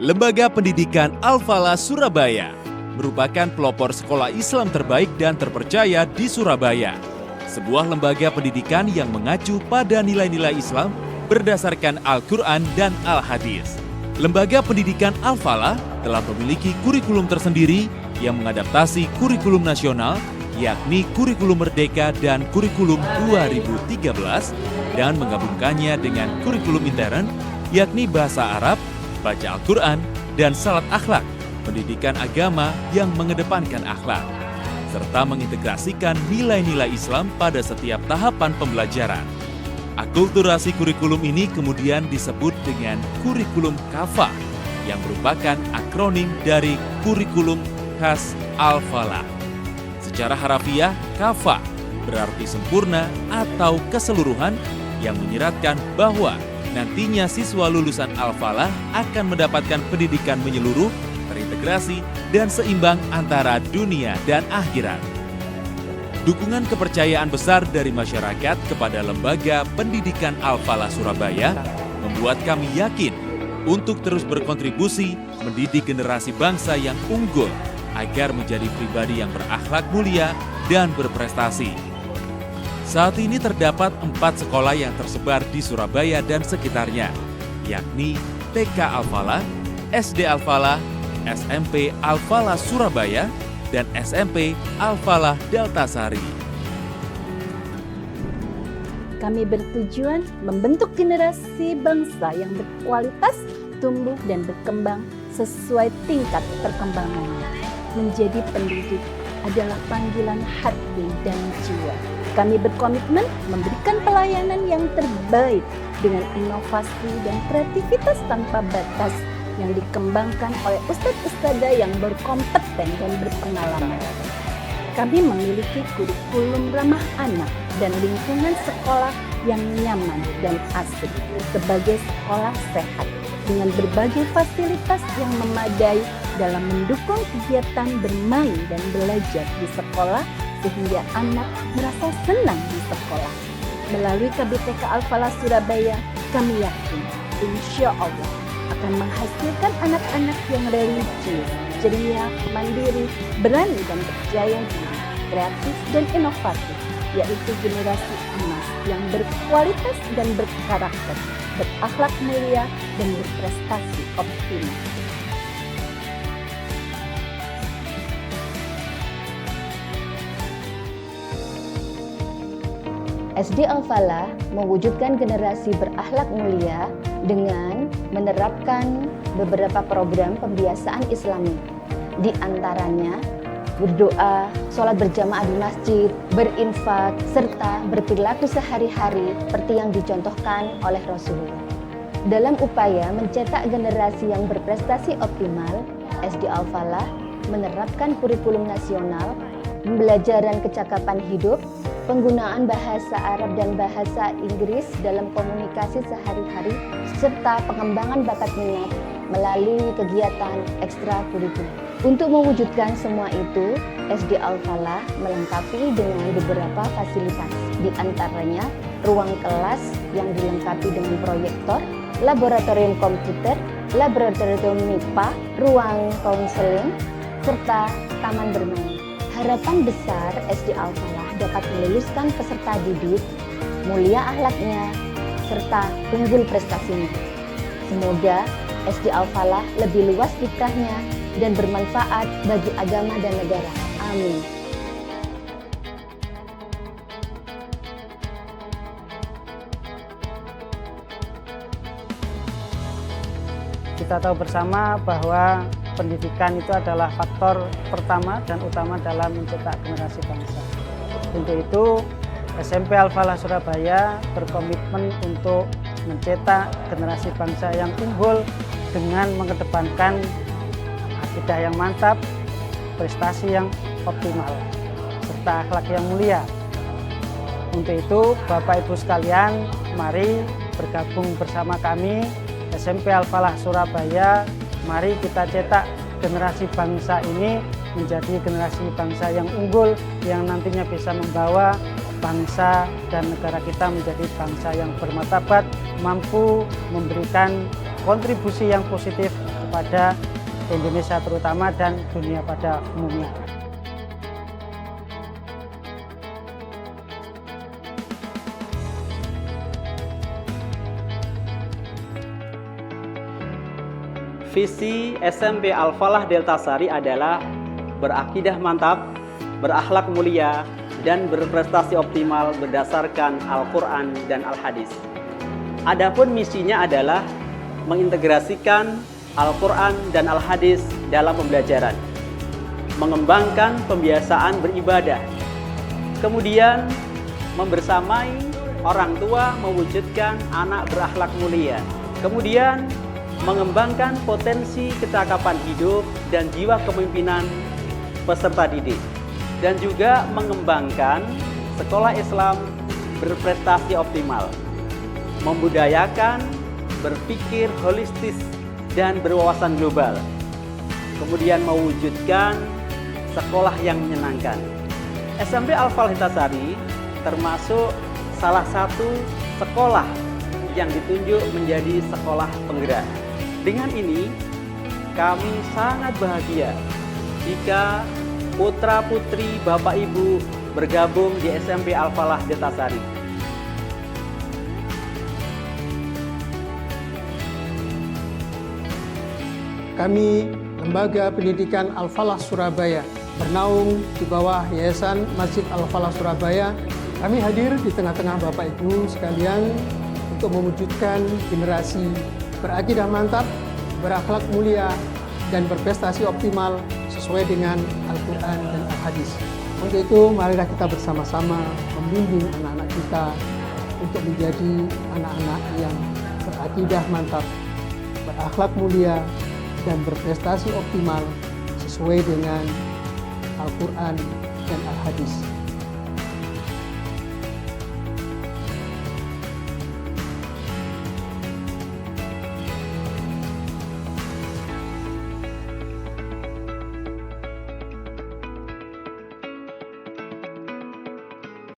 Lembaga Pendidikan Al-Falah Surabaya merupakan pelopor sekolah Islam terbaik dan terpercaya di Surabaya. Sebuah lembaga pendidikan yang mengacu pada nilai-nilai Islam berdasarkan Al-Quran dan Al-Hadis. Lembaga Pendidikan Al-Falah telah memiliki kurikulum tersendiri yang mengadaptasi kurikulum nasional, yakni kurikulum Merdeka dan kurikulum 2013, dan menggabungkannya dengan kurikulum intern, yakni bahasa Arab, baca Al-Quran, dan salat akhlak, pendidikan agama yang mengedepankan akhlak, serta mengintegrasikan nilai-nilai Islam pada setiap tahapan pembelajaran. Akulturasi kurikulum ini kemudian disebut dengan kurikulum KAFA, yang merupakan akronim dari kurikulum khas Al-Falah. Secara harafiah, KAFA berarti sempurna atau keseluruhan, yang menyiratkan bahwa nantinya siswa lulusan Al-Falah akan mendapatkan pendidikan menyeluruh, terintegrasi, dan seimbang antara dunia dan akhirat. Dukungan kepercayaan besar dari masyarakat kepada Lembaga Pendidikan Al-Falah Surabaya membuat kami yakin untuk terus berkontribusi mendidik generasi bangsa yang unggul agar menjadi pribadi yang berakhlak mulia dan berprestasi. Saat ini terdapat 4 sekolah yang tersebar di Surabaya dan sekitarnya, yakni TK Al-Falah, SD Al-Falah, SMP Al-Falah Surabaya, dan SMP Al-Falah Deltasari. Kami bertujuan membentuk generasi bangsa yang berkualitas, tumbuh dan berkembang sesuai tingkat perkembangannya. Menjadi pendidik adalah panggilan hati dan jiwa. Kami berkomitmen memberikan pelayanan yang terbaik dengan inovasi dan kreativitas tanpa batas yang dikembangkan oleh ustadz-ustadzah yang berkompeten dan berpengalaman. Kami memiliki kurikulum ramah anak dan lingkungan sekolah yang nyaman dan asik sebagai sekolah sehat dengan berbagai fasilitas yang memadai dalam mendukung kegiatan bermain dan belajar di sekolah sehingga anak merasa senang di sekolah. Melalui KBTK Al-Falah Surabaya, kami yakin insya Allah akan menghasilkan anak-anak yang religius, ceria, mandiri, berani dan percaya diri, kreatif dan inovatif, yaitu generasi emas yang berkualitas dan berkarakter, berakhlak mulia dan berprestasi optimal. SD Al-Falah mewujudkan generasi berakhlak mulia dengan menerapkan beberapa program pembiasaan Islami. Di antaranya berdoa, sholat berjamaah di masjid, berinfak, serta berperilaku sehari-hari seperti yang dicontohkan oleh Rasulullah. Dalam upaya mencetak generasi yang berprestasi optimal, SD Al-Falah menerapkan kurikulum nasional, pembelajaran kecakapan hidup, penggunaan bahasa Arab dan bahasa Inggris dalam komunikasi sehari-hari, serta pengembangan bakat minat melalui kegiatan ekstrakurikuler. Untuk mewujudkan semua itu, SD Al-Falah melengkapi dengan beberapa fasilitas, di antaranya ruang kelas yang dilengkapi dengan proyektor, laboratorium komputer, laboratorium MIPA, ruang konseling, serta taman bermain. Harapan besar SD Al-Falah dapat meluluskan peserta didik, mulia akhlaknya, serta unggul prestasinya. Semoga SD Al-Falah lebih luas fikrahnya dan bermanfaat bagi agama dan negara. Amin. Kita tahu bersama bahwa pendidikan itu adalah faktor pertama dan utama dalam mencetak generasi bangsa. Untuk itu, SMP Al-Falah Surabaya berkomitmen untuk mencetak generasi bangsa yang unggul dengan mengedepankan akidah yang mantap, prestasi yang optimal, serta akhlak yang mulia. Untuk itu, Bapak Ibu sekalian, mari bergabung bersama kami SMP Al-Falah Surabaya. Mari kita cetak generasi bangsa ini menjadi generasi bangsa yang unggul, yang nantinya bisa membawa bangsa dan negara kita menjadi bangsa yang bermartabat, mampu memberikan kontribusi yang positif kepada Indonesia terutama dan dunia pada umumnya. Visi SMP Al-Falah Deltasari adalah berakidah mantap, berakhlak mulia, dan berprestasi optimal berdasarkan Al-Quran dan Al-Hadis. Adapun misinya adalah mengintegrasikan Al-Quran dan Al-Hadis dalam pembelajaran, mengembangkan pembiasaan beribadah, kemudian membersamai orang tua mewujudkan anak berakhlak mulia, kemudian mengembangkan potensi kecakapan hidup dan jiwa kepemimpinan peserta didik, dan juga mengembangkan sekolah Islam berprestasi optimal, membudayakan berpikir holistis dan berwawasan global, kemudian mewujudkan sekolah yang menyenangkan. SMP Al-Falah Deltasari termasuk salah satu sekolah yang ditunjuk menjadi sekolah penggerak. Dengan ini, kami sangat bahagia jika putra-putri Bapak Ibu bergabung di SMP Al-Falah Deltasari. Kami, Lembaga Pendidikan Al-Falah Surabaya, bernaung di bawah Yayasan Masjid Al-Falah Surabaya. Kami hadir di tengah-tengah Bapak Ibu sekalian untuk mewujudkan generasi berakidah mantap, berakhlak mulia, dan berprestasi optimal sesuai dengan Al-Quran dan Al-Hadis. Untuk itu, marilah kita bersama-sama membimbing anak-anak kita untuk menjadi anak-anak yang berakidah mantap, berakhlak mulia, dan berprestasi optimal sesuai dengan Al-Quran dan Al-Hadis.